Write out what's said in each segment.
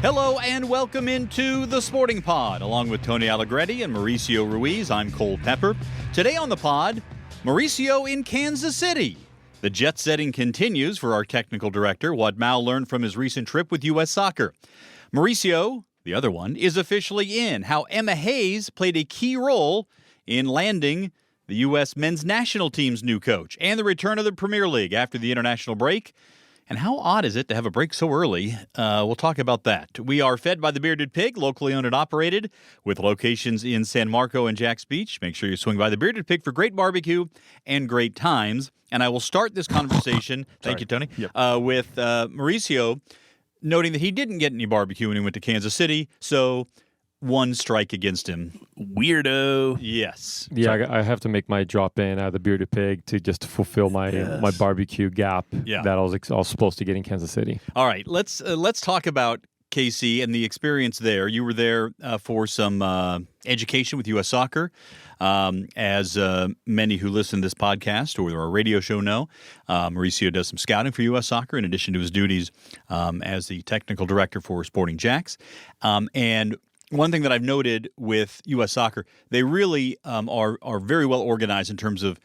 Hello and welcome into the Sporting Pod. Along with Tony Allegretti and Mauricio Ruiz, I'm Cole Pepper. Today on the pod, Mauricio in Kansas City. The jet setting continues for our technical director, what Mal learned from his recent trip with U.S. Soccer. Mauricio, the other one, is officially in. How Emma Hayes played a key role in landing the U.S. men's national team's new coach and the return of the Premier League after the international break. And how odd is it to have a break so early? We'll talk about that. We are fed by the Bearded Pig, locally owned and operated, with locations in San Marco and Jax Beach. Make sure you swing by the Bearded Pig for great barbecue and great times. And I will start this conversation, thank you, Tony, with Mauricio, noting that he didn't get any barbecue when he went to Kansas City, so one strike against him. Weirdo. Yes. Yeah, I have to make my drop in at the Bearded Pig to just fulfill my barbecue gap that I was supposed to get in Kansas City. All right, let's talk about KC and the experience there. You were there for some education with U.S. Soccer. As many who listen to this podcast or our radio show know, Mauricio does some scouting for U.S. Soccer in addition to his duties as the technical director for Sporting Jax. And one thing that I've noted with U.S. Soccer, they really are very well organized in terms of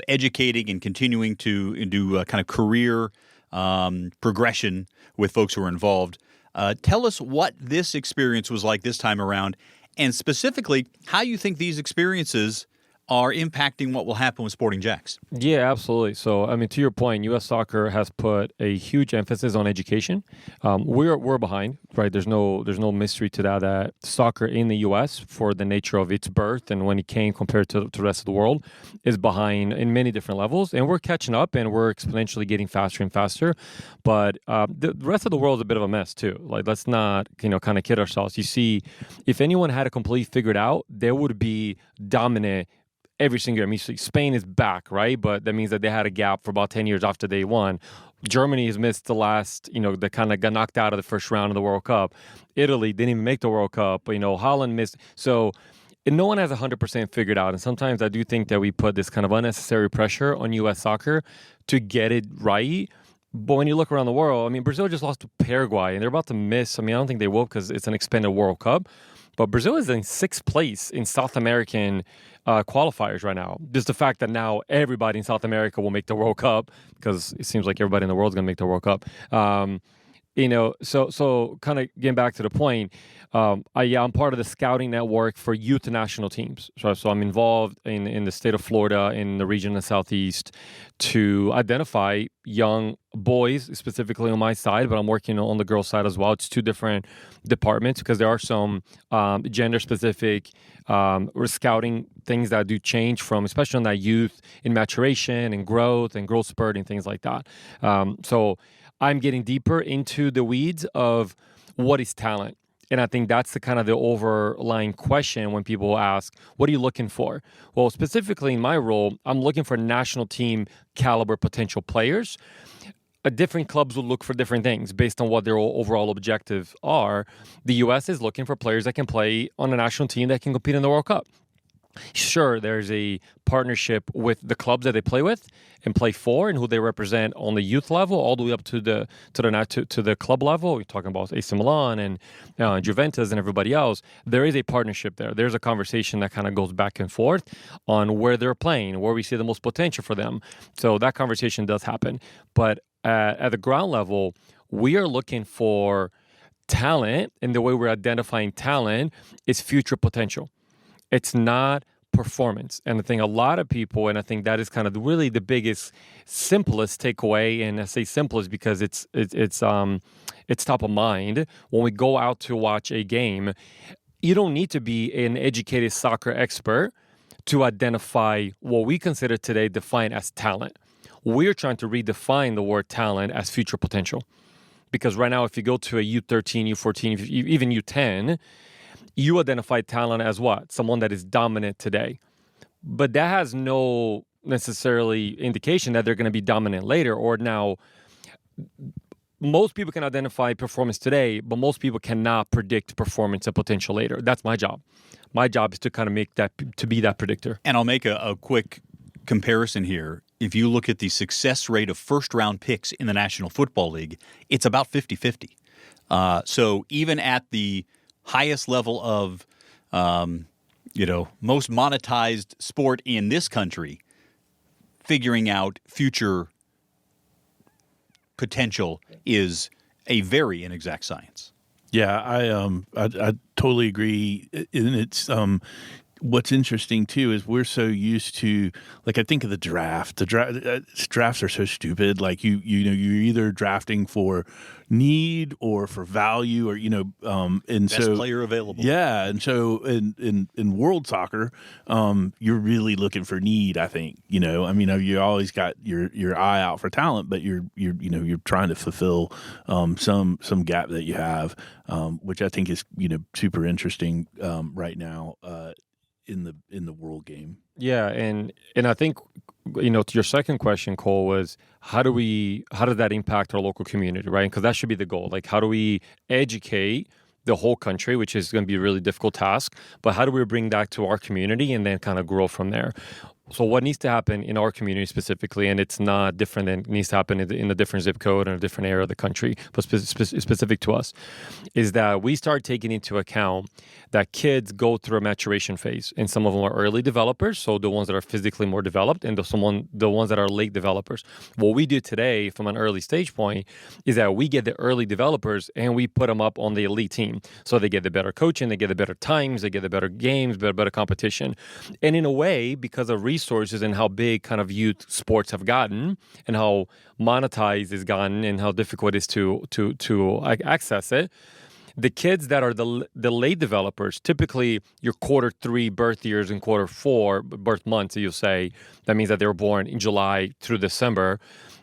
educating and continuing to do kind of career progression with folks who are involved. Tell us what this experience was like this time around, and specifically how you think these experiences are impacting what will happen with Sporting Jax. Yeah, absolutely. So, I mean, to your point, U.S. Soccer has put a huge emphasis on education. We're behind, right? There's no mystery to that soccer in the U.S., for the nature of its birth and when it came compared to the rest of the world, is behind in many different levels. And we're catching up, and we're exponentially getting faster and faster. But the rest of the world is a bit of a mess too. Like, let's not kind of kid ourselves. You see, if anyone had it completely figured out, there would be dominant every single year. I mean, Spain is back, right? But that means that they had a gap for about 10 years after they won. Germany has missed the last, they kind of got knocked out of the first round of the World Cup. Italy didn't even make the World Cup. Holland missed. So no one has 100% figured out. And sometimes I do think that we put this kind of unnecessary pressure on U.S. Soccer to get it right. But when you look around the world, I mean, Brazil just lost to Paraguay, and they're about to miss. I mean, I don't think they will because it's an expanded World Cup. But Brazil is in 6th place in South American qualifiers right now. Just the fact that now everybody in South America will make the World Cup, because it seems like everybody in the world is going to make the World Cup. So kind of getting back to the point, I'm part of the scouting network for youth national teams. So I'm involved in the state of Florida, in the region of the Southeast, to identify young boys, specifically on my side, but I'm working on the girls' side as well. It's 2 different departments because there are some gender-specific scouting things that do change from, especially on that youth in maturation and growth spurt and things like that. So I'm getting deeper into the weeds of what is talent. And I think that's the kind of the overlying question when people ask, what are you looking for? Well, specifically in my role, I'm looking for national team caliber potential players. Different clubs will look for different things based on what their overall objectives are. The U.S. is looking for players that can play on a national team that can compete in the World Cup. Sure, there's a partnership with the clubs that they play with and play for, and who they represent on the youth level, all the way up to the club level. We're talking about AC Milan and Juventus and everybody else. There is a partnership there. There's a conversation that kind of goes back and forth on where they're playing, where we see the most potential for them. So that conversation does happen. But at the ground level, we are looking for talent, and the way we're identifying talent is future potential. It's not performance. And I think a lot of people, and I think that is kind of really the biggest, simplest takeaway, and I say simplest because it's top of mind. When we go out to watch a game, you don't need to be an educated soccer expert to identify what we consider today defined as talent. We're trying to redefine the word talent as future potential. Because right now, if you go to a U13, U14, even U10, you identify talent as what? Someone that is dominant today. But that has no necessarily indication that they're going to be dominant later. Or now, most people can identify performance today, but most people cannot predict performance and potential later. That's my job. My job is to kind of make that, to be that predictor. And I'll make a quick comparison here. If you look at the success rate of first-round picks in the National Football League, it's about 50-50. So even at the highest level of, most monetized sport in this country, figuring out future potential is a very inexact science. Yeah, I totally agree, and it's what's interesting too is we're so used to, like, I think of the draft. Drafts are so stupid. Like you're either drafting for need or for value, or and Best player available. Yeah, and so in world soccer, you're really looking for need. I think you always got your eye out for talent, but you're trying to fulfill some gap that you have, which I think is super interesting right now. In the world game. Yeah, and I think to your second question, Cole, was how does that impact our local community, right? Because that should be the goal. Like, how do we educate the whole country, which is going to be a really difficult task, but how do we bring that to our community and then kind of grow from there? So what needs to happen in our community specifically, and it's not different than it needs to happen in a different zip code and a different area of the country, but specific to us, is that we start taking into account that kids go through a maturation phase, and some of them are early developers, so the ones that are physically more developed, and the ones that are late developers. What we do today from an early stage point is that we get the early developers and we put them up on the elite team, so they get the better coaching, they get the better times, they get the better games, better competition, and in a way, because of resources and how big kind of youth sports have gotten and how monetized it's gotten and how difficult it is to access it, the kids that are the late developers, typically your quarter 3 birth years and quarter 4 birth months, you'll say, that means that they were born in July through December,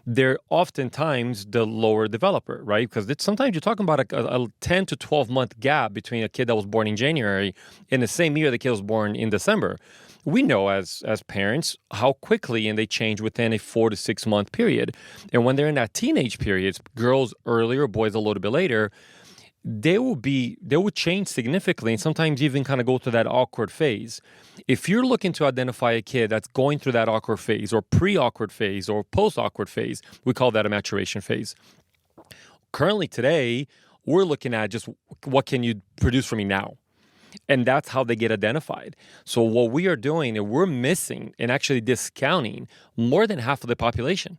they're oftentimes the lower developer, right? Because sometimes you're talking about a 10 to 12 month gap between a kid that was born in January and the same year the kid was born in December. We know as parents how quickly and they change within a 4 to 6 month period. And when they're in that teenage period, girls earlier, boys a little bit later, they will change significantly and sometimes even kind of go through that awkward phase. If you're looking to identify a kid that's going through that awkward phase or pre-awkward phase or post-awkward phase, we call that a maturation phase. Currently today, we're looking at just what can you produce for me now? And that's how they get identified. So what we are doing is we're missing and actually discounting more than half of the population,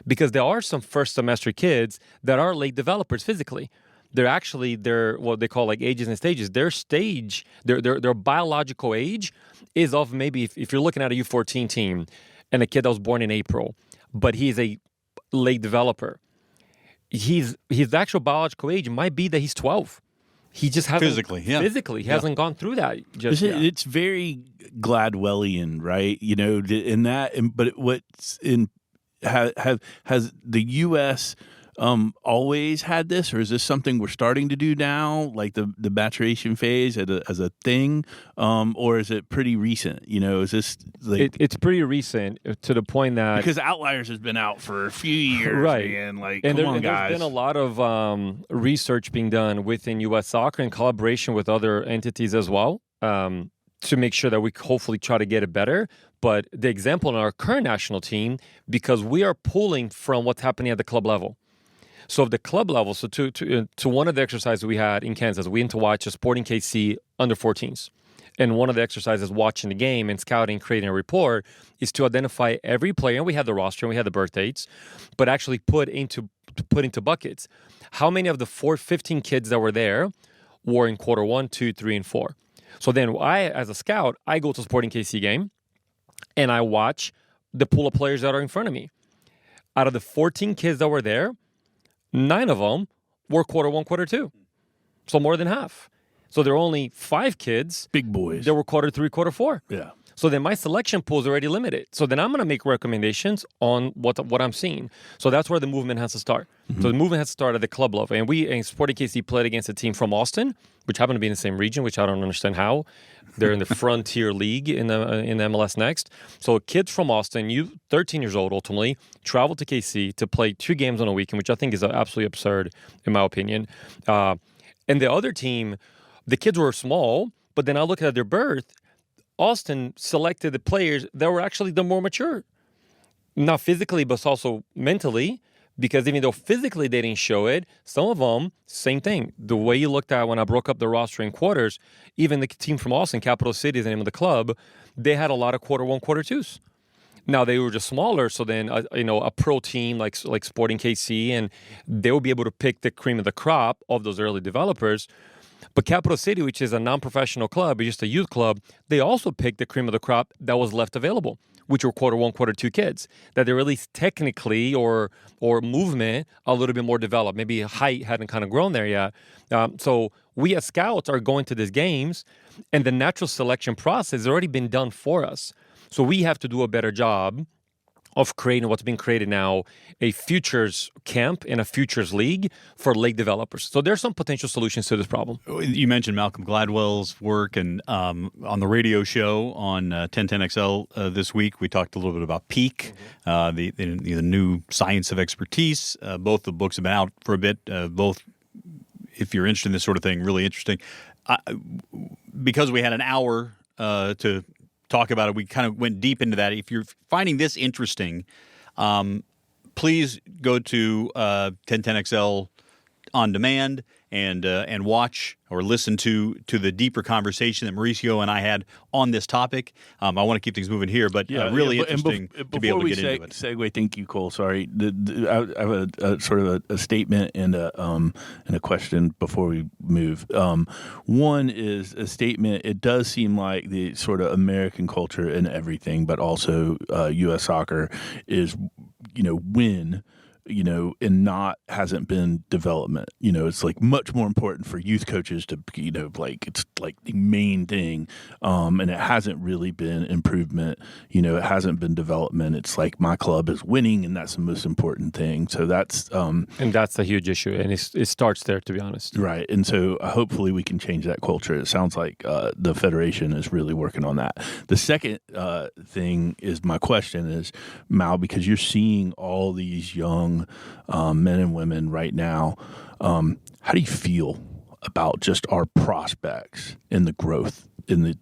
because there are some first semester kids that are late developers physically. They're what they call like ages and stages. Their biological age is of maybe if you're looking at a U14 team and a kid that was born in April, but he's a late developer. His actual biological age might be that he's 12. He just hasn't physically hasn't gone through that just yet. It's very Gladwellian, right? In that, but what's in has the U.S. Always had this, or is this something we're starting to do now, like the maturation phase as a thing, or is it pretty recent? Is this like it's pretty recent to the point that because Outliers has been out for a few years, right? Man, like, and come on, guys. There's been a lot of research being done within U.S. soccer in collaboration with other entities as well, to make sure that we hopefully try to get it better. But the example in our current national team, because we are pulling from what's happening at the club level. So at the club level, so to one of the exercises we had in Kansas, we went to watch a Sporting KC under 14s. And one of the exercises watching the game and scouting, creating a report, is to identify every player. And we had the roster and we had the birth dates, but actually put into buckets. How many of the 15 kids that were there were in quarter 1, 2, 3, and 4? So then I, as a scout, I go to a Sporting KC game and I watch the pool of players that are in front of me. Out of the 14 kids that were there, 9 of them were quarter 1, quarter 2. So more than half. So there are only 5 kids. Big boys. That were quarter 3, quarter 4. Yeah. So then my selection pool is already limited. So then I'm going to make recommendations on what I'm seeing. So that's where the movement has to start. Mm-hmm. So the movement has to start at the club level. And we in Sporting KC played against a team from Austin, which happened to be in the same region, which I don't understand how. They're in the Frontier League in MLS Next. So kids from Austin, 13 years old ultimately, traveled to KC to play 2 games on a weekend, which I think is absolutely absurd in my opinion. And the other team, the kids were small, but then I look at their birth. Austin selected the players that were actually the more mature, not physically, but also mentally, Because even though physically they didn't show it, some of them, same thing. The way you looked at when I broke up the roster in quarters, even the team from Austin, Capital City is the name of the club, they had a lot of quarter one, quarter twos. Now they were just smaller, so then a pro team like Sporting KC, and they will be able to pick the cream of the crop of those early developers. But Capital City, which is a non-professional club, just a youth club, they also picked the cream of the crop that was left available, which were quarter one, quarter two kids that they're at least technically or movement a little bit more developed. Maybe height hadn't kind of grown there yet. So we as scouts are going to these games, and the natural selection process has already been done for us. So we have to do a better job of creating what's being created now, a futures camp and a futures league for late developers. So there's some potential solutions to this problem. You mentioned Malcolm Gladwell's work, and on the radio show on 1010XL this week, we talked a little bit about Peak, the new science of expertise. Both the books have been out for a bit. Both, if you're interested in this sort of thing, really interesting. Because we had an hour to talk about it, we kind of went deep into that. If you're finding this interesting, please go to 1010XL on demand and watch or listen to the deeper conversation that Mauricio and I had on this topic. I want to keep things moving here, but really interesting to be able to get into it. Segue, thank you, Cole. Sorry, I have a sort of a statement and a question before we move. One is a statement. It does seem like the sort of American culture and everything, but also U.S. soccer is, win. And hasn't been development. It's like much more important for youth coaches to, it's like the main thing. And it hasn't really been improvement. It hasn't been development. It's like my club is winning, and that's the most important thing. So that's and that's a huge issue, and it starts there, to be honest. Right, and so hopefully we can change that culture. It sounds like the Federation is really working on that. The second thing is my question is, Mal, because you're seeing all these young men and women right now. How do you feel about just our prospects and the growth in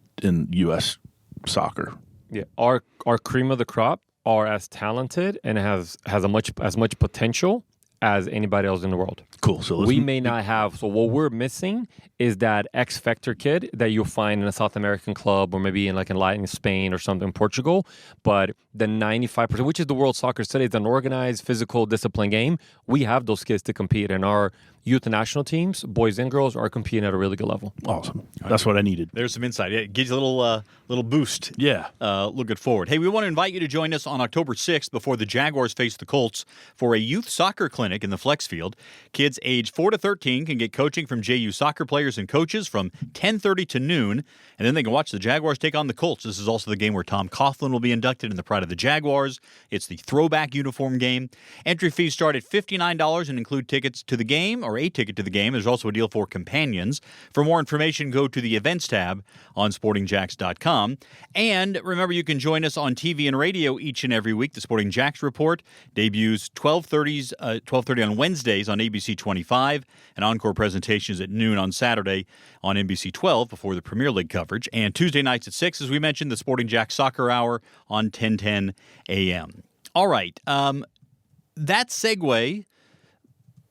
U.S. soccer? Yeah, our cream of the crop are as talented and has as much potential as anybody else in the world. Cool. So we may not have. So what we're missing is that X Factor kid that you'll find in a South American club or maybe in Latin Spain or something in Portugal. But the 95%, which is the world soccer today, it's an organized, physical, disciplined game. We have those kids to compete, and our youth national teams, boys and girls, are competing at a really good level. Awesome. That's what I needed. There's some insight. It gives you a little boost. Yeah. Looking forward. Hey, we want to invite you to join us on October 6th before the Jaguars face the Colts for a youth soccer clinic in the Flex Field. Kids age 4 to 13 can get coaching from JU soccer players and coaches from 10:30 to noon, and then they can watch the Jaguars take on the Colts. This is also the game where Tom Coughlin will be inducted in the Pride of the Jaguars. It's the throwback uniform game. Entry fees start at $59 and include tickets to the game or a ticket to the game. There's also a deal for companions. For more information, go to the events tab on sportingjacks.com. And remember, you can join us on TV and radio each and every week. The Sporting Jacks Report debuts 12:30 on Wednesdays on ABC 25, and encore presentations at noon on Saturday on NBC 12 before the Premier League coverage. And Tuesday nights at 6, as we mentioned, the Sporting Jacks Soccer Hour on 10:10 a.m. All right. That segue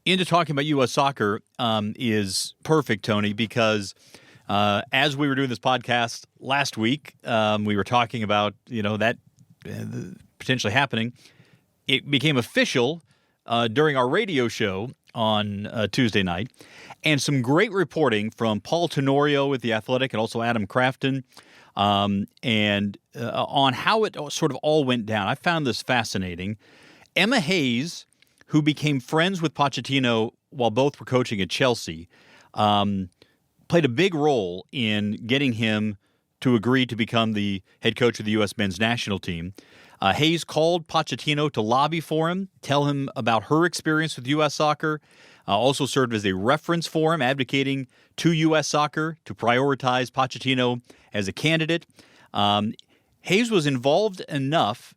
into talking about U.S. soccer is perfect, Tony, because as we were doing this podcast last week, we were talking about, that potentially happening. It became official during our radio show on Tuesday night, and some great reporting from Paul Tenorio with The Athletic and also Adam Crafton and on how it sort of all went down. I found this fascinating. Emma Hayes, who became friends with Pochettino while both were coaching at Chelsea, played a big role in getting him to agree to become the head coach of the U.S. men's national team. Hayes called Pochettino to lobby for him, tell him about her experience with U.S. soccer, also served as a reference for him, advocating to U.S. soccer to prioritize Pochettino as a candidate. Hayes was involved enough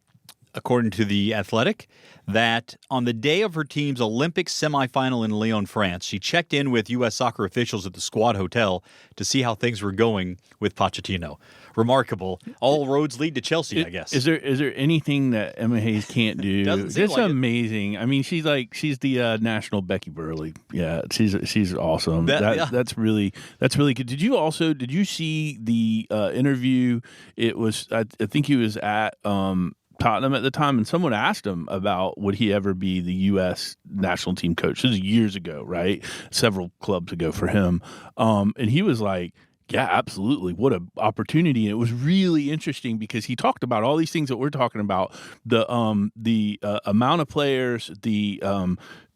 according to The Athletic, that on the day of her team's Olympic semifinal in Lyon, France, she checked in with U.S. soccer officials at the squad hotel to see how things were going with Pochettino. Remarkable. All roads lead to Chelsea, I guess. Is there anything that Emma Hayes can't do? Doesn't seem It's like it. amazing. I mean, she's the national Becky Burley. Yeah, she's awesome. That's really good. Did you see the interview? It was I think he was at Tottenham at the time, and someone asked him about would he ever be the U.S. national team coach. This is years ago, right? Several clubs ago for him, and he was like, yeah, absolutely. What an opportunity. And it was really interesting because he talked about all these things that we're talking about, the amount of players, the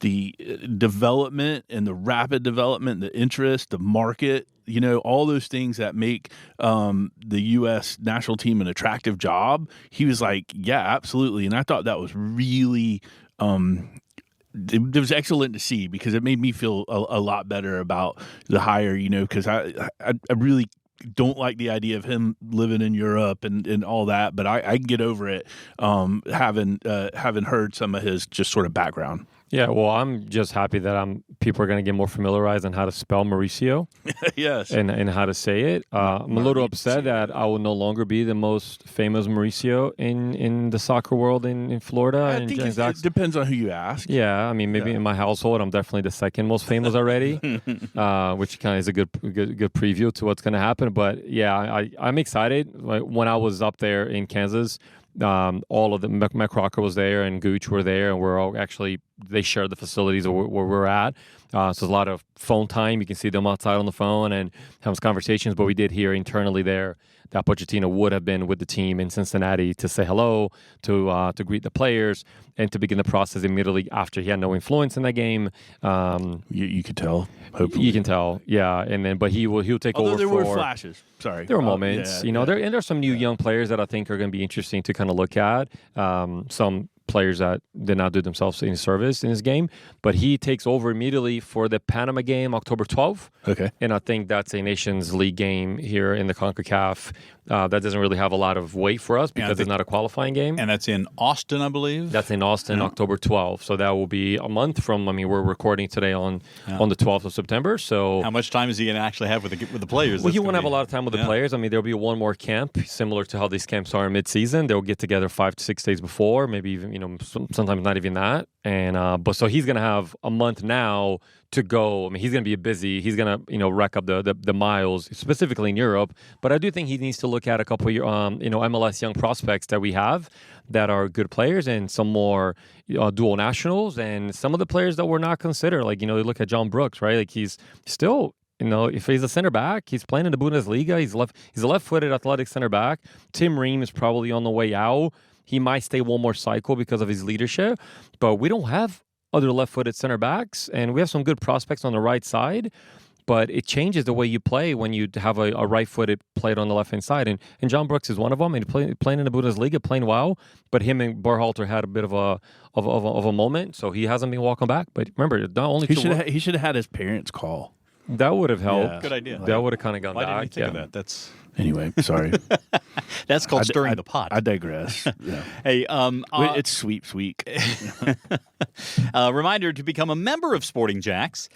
development and the rapid development, the interest, the market, all those things that make the U.S. national team an attractive job. He was like, yeah, absolutely. And I thought that was really it was excellent to see because it made me feel a lot better about the hire, because I really don't like the idea of him living in Europe and all that, but I can get over it having heard some of his just sort of background. Yeah, well, I'm just happy that people are going to get more familiarized on how to spell Mauricio. Yes. And how to say it. I'm a little upset that I will no longer be the most famous Mauricio in the soccer world in Florida. I think it depends on who you ask. Yeah, I mean, maybe in my household, I'm definitely the second most famous already, which kind of is a good preview to what's going to happen. But yeah, I'm excited. Like, when I was up there in Kansas, all of the Mac Crocker was there and Gooch were there, and we're all they shared the facilities where we're at. So there's a lot of phone time. You can see them outside on the phone and have some conversations. But we did hear internally there that Pochettino would have been with the team in Cincinnati to say hello, to greet the players, and to begin the process immediately after. He had no influence in that game. You could tell. Hopefully, you can tell. Yeah, and then but he'll take Although over. There were flashes. Sorry, there were moments. Yeah. There's some new young players that I think are going to be interesting to kind of look at. Some players that did not do themselves any service in this game, but he takes over immediately for the Panama game, October 12th. Okay. And I think that's a Nations League game here in the CONCACAF. That doesn't really have a lot of weight for us because it's not a qualifying game. And that's in Austin, I believe? That's in Austin, October 12th. So that will be a month from, we're recording today on the 12th of September. So how much time is he going to actually have with the players? Well, he won't have a lot of time with the players. There'll be one more camp, similar to how these camps are in mid-season. They'll get together 5 to 6 days before, maybe even, sometimes not even that. And but so he's going to have a month now to go. He's going to be busy. He's going to, rack up the miles, specifically in Europe. But I do think he needs to look at a couple of, MLS young prospects that we have that are good players, and some more dual nationals, and some of the players that were not considered. Like, you look at John Brooks, right? Like, he's still, if he's a center back, he's playing in the Bundesliga. He's a left-footed athletic center back. Tim Ream is probably on the way out. He might stay one more cycle because of his leadership, but we don't have other left-footed center backs, and we have some good prospects on the right side, but it changes the way you play when you have a right-footed player on the left-hand side, and John Brooks is one of them, and playing in the Bundesliga, playing well, but him and Berhalter had a bit of a moment, so he hasn't been walking back. But remember, not only he should have had his parents call. That would have helped. Yeah. Good idea. That would have kind of gone back. Why didn't you think of that? Anyway, sorry. That's called stirring the pot. I digress. Yeah. Hey, it's sweeps week. Reminder to become a member of Sporting Jacks.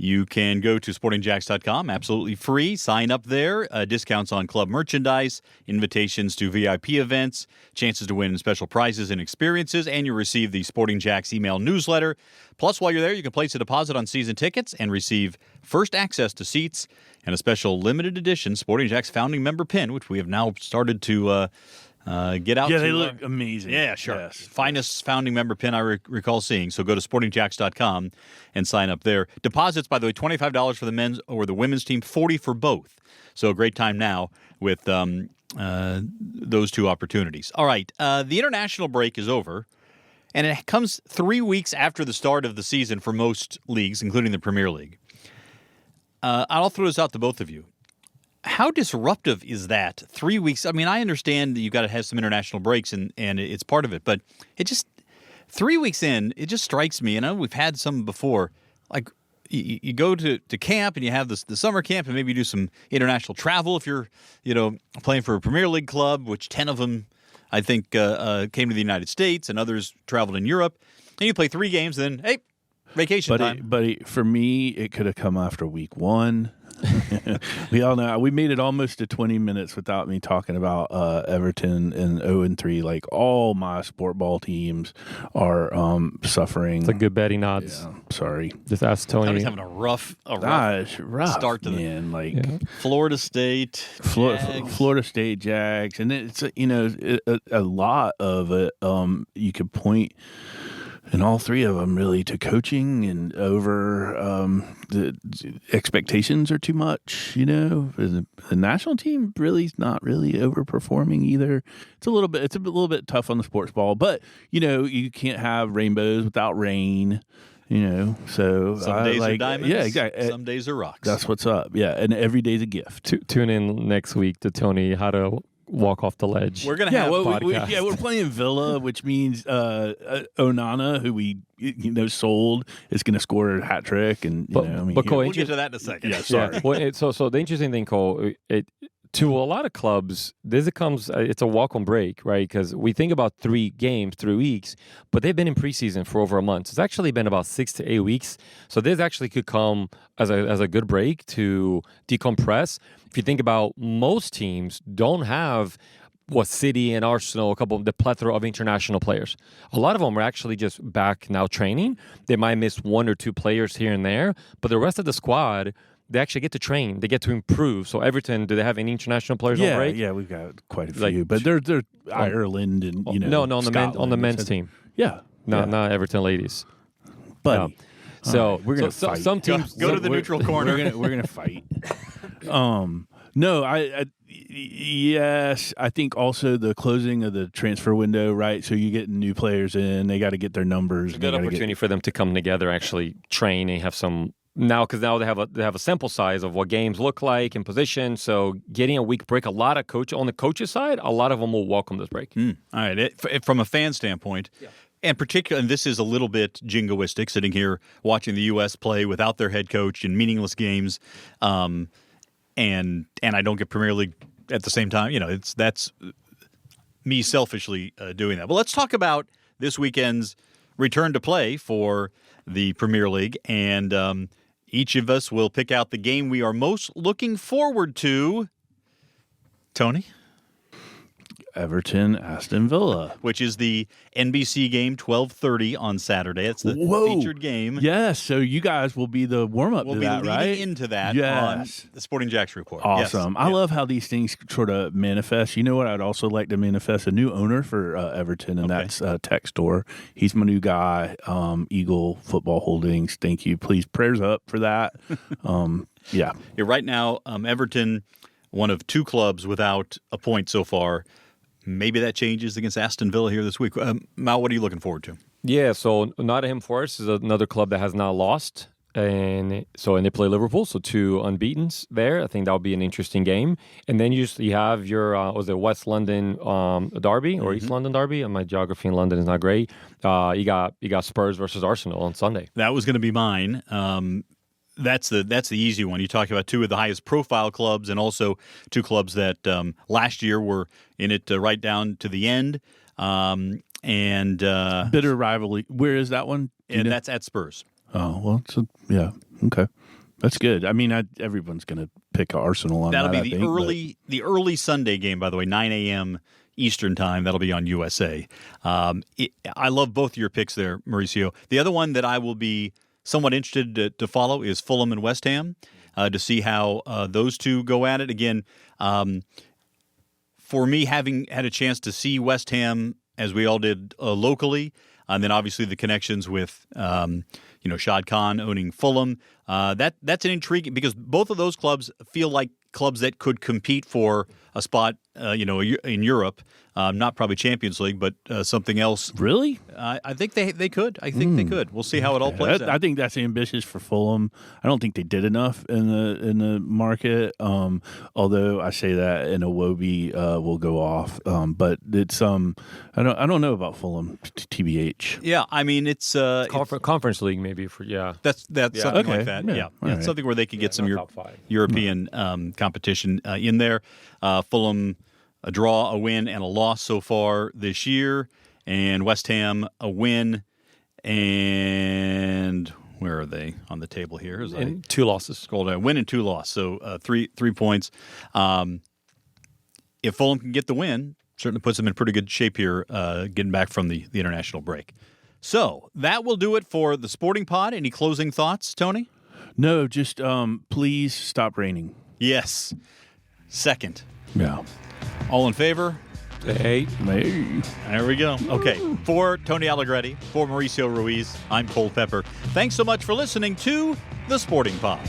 You can go to sportingjacks.com, absolutely free. Sign up there. Discounts on club merchandise, invitations to VIP events, chances to win special prizes and experiences, and you receive the Sporting Jacks email newsletter. Plus, while you're there, you can place a deposit on season tickets and receive first access to seats and a special limited edition Sporting Jacks founding member pin, which we have now started to get out. Yeah, they look amazing. Yeah, sure. Yes. Finest founding member pin I recall seeing. So go to sportingjacks.com and sign up there. Deposits, by the way, $25 for the men's or the women's team, $40 for both. So a great time now with those two opportunities. All right, the international break is over, and it comes 3 weeks after the start of the season for most leagues, including the Premier League. I'll throw this out to both of you. How disruptive is that? 3 weeks. I understand that you've got to have some international breaks and it's part of it, but it just 3 weeks in, it just strikes me, and I know we've had some before, like you go to camp and you have the summer camp and maybe you do some international travel if you're, playing for a Premier League club, which 10 of them I think, came to the United States, and others traveled in Europe. And you play 3 games, then, hey, vacation time. But for me, it could have come after week 1. We all know we made it almost to 20 minutes without me talking about Everton and 0-3. Like all my sport ball teams are suffering. It's a good betting odds. Yeah, sorry. Just ask Tony. Tony's having a rough rough start to man. Florida State, Florida State Jags, and it's a lot of it. You could point. And all 3 of them really to coaching and over the expectations are too much. The national team really is not really overperforming either. It's a little bit tough on the sports ball, but you can't have rainbows without rain. So some days are diamonds. Yeah, exactly. Some days are rocks. That's what's up. Yeah, and every day's a gift. Tune in next week to Tony how to walk off the ledge. We're gonna have podcast. We're playing Villa, which means Onana, who we sold, is going to score a hat trick, and Cole, we'll get to that in a second. Yeah, sorry. Yeah. Well, so the interesting thing, Cole, to a lot of clubs, it's a walk on break, right? Because we think about 3 games, 3 weeks, but they've been in preseason for over a month. It's actually been about 6 to 8 weeks. So this actually could come as a good break to decompress. If you think about most teams don't have City and Arsenal, the plethora of international players. A lot of them are actually just back now training. They might miss 1 or 2 players here and there, but the rest of the squad, they actually get to train. They get to improve. So Everton, do they have any international players on break? Yeah, we've got quite a few, but they're Ireland and no, on the men's team. Yeah, not Everton ladies, buddy. No. So we're gonna fight. Some teams go to the neutral corner. We're gonna fight. No, yes, I think also the closing of the transfer window, right? So you get new players in, they got to get their numbers. It's a good opportunity for them to come together, actually train and have some. Because now they have a sample size of what games look like in position. So getting a week break, a lot of on the coach's side, a lot of them will welcome this break. All right, from a fan standpoint, and particularly, and this is a little bit jingoistic, sitting here watching the U.S. play without their head coach in meaningless games, and I don't get Premier League at the same time. That's me selfishly doing that. But let's talk about this weekend's return to play for the Premier League, and each of us will pick out the game we are most looking forward to. Tony? Everton, Aston Villa. Which is the NBC game, 12:30 on Saturday. It's the featured game. Yes, so you guys will be the warm-up to that, right? We'll be leading into that on the Sporting Jacks Report. Awesome. Yes. I love how these things sort of manifest. You know what I'd also like to manifest? A new owner for Everton, and that's Tech Store. He's my new guy, Eagle Football Holdings. Thank you. Please, prayers up for that. Yeah. Right now, Everton, one of 2 clubs without a point so far. Maybe that changes against Aston Villa here this week. Mal, what are you looking forward to? Yeah, so Nottingham Forest is another club that has not lost. And they play Liverpool, so 2 unbeatens there. I think that'll be an interesting game. And then you have your West London derby or East London derby? And my geography in London is not great. You got Spurs versus Arsenal on Sunday. That was going to be mine. That's the easy one. You talk about 2 of the highest profile clubs, and also 2 clubs that last year were in it right down to the end. Bitter rivalry. Where is that one? And that's at Spurs. Oh, well, yeah. Okay. That's good. I mean, everyone's going to pick Arsenal on That'll that. That'll be the early Sunday game, by the way, 9 a.m. Eastern time. That'll be on USA. I love both your picks there, Mauricio. The other one that I will be somewhat interested to follow is Fulham and West Ham, to see how those 2 go at it. Again, for me, having had a chance to see West Ham, as we all did locally, and then obviously the connections with Shad Khan owning Fulham, that's an intriguing, because both of those clubs feel like clubs that could compete for a spot, in Europe. Not probably Champions League, but something else. Really? I think they could. I think they could. We'll see how it all plays out. I think that's ambitious for Fulham. I don't think they did enough in the market. Although I say that, and Iwobi will go off. But it's I don't know about Fulham. TBH. Yeah, I mean it's Conference League maybe That's something like that. Yeah. Right. Something where they could get some European competition in there. Fulham. a draw, a win, and a loss so far this year. And West Ham, a win, and where are they on the table here? And 2 losses. A win and 2 losses, so 3 points. If Fulham can get the win, certainly puts them in pretty good shape here, getting back from the international break. So that will do it for the Sporting Pod. Any closing thoughts, Tony? No, just please stop raining. Yes. Second. Yeah. All in favor? Hey. There we go. Okay. For Tony Allegretti, for Mauricio Ruiz, I'm Cole Pepper. Thanks so much for listening to the Sporting Pod.